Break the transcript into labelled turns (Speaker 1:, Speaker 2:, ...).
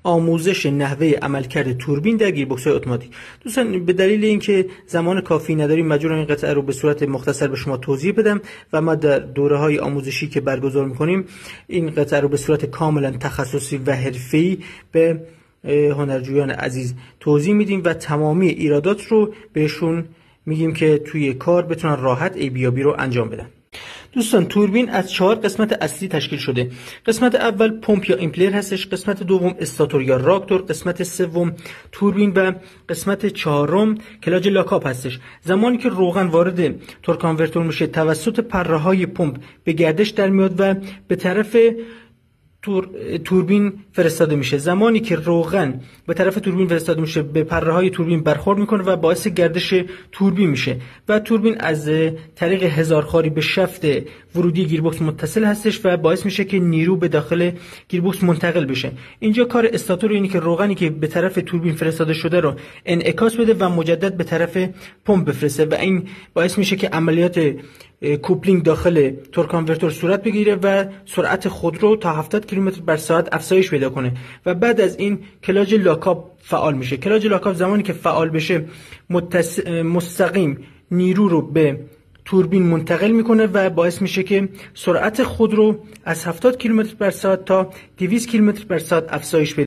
Speaker 1: آموزش نحوه عملکرد توربین در گیربکس اتوماتیک. دوستان به دلیل اینکه زمان کافی نداریم مجبورم این قطعه رو به صورت مختصر به شما توضیح بدم و ما در دوره‌های آموزشی که برگزار می‌کنیم این قطعه رو به صورت کاملا تخصصی و حرفه‌ای به هنرجویان عزیز توضیح میدیم و تمامی ایرادات رو بهشون میگیم که توی کار بتونن راحت ایبیابی رو انجام بدن. دوستان توربین از 4 قسمت اصلی تشکیل شده. قسمت اول پمپ یا ایمپلر هستش، قسمت دوم استاتور یا راکتور، قسمت سوم توربین و قسمت چهارم کلاج لاکاپ هستش. زمانی که روغن وارد تورک کانورتور میشه توسط پره‌های پمپ به گردش در میاد و به طرف توربین فرستاده میشه. زمانی که روغن به طرف توربین فرستاده میشه به پره‌های توربین برخورد میکنه و باعث گردش توربین میشه و توربین از طریق هزارخواری به شافت ورودی گیربکس متصل هستش و باعث میشه که نیرو به داخل گیربکس منتقل بشه. اینجا کار استاتور اینه که روغنی که به طرف توربین فرستاده شده رو انعکاس بده و مجدد به طرف پمپ بفرسته و این باعث میشه که عملیات کوپلینگ داخل تورک کانورتور صورت بگیره و سرعت خودرو تا 70 کیلومتر بر ساعت افزایش پیدا کنه و بعد از این کلاج لاکاپ فعال میشه. کلاج لاکاپ زمانی که فعال بشه مستقیم نیرو رو به توربین منتقل میکنه و باعث میشه که سرعت خودرو از 70 کیلومتر بر ساعت تا 200 کیلومتر بر ساعت افزایش پیدا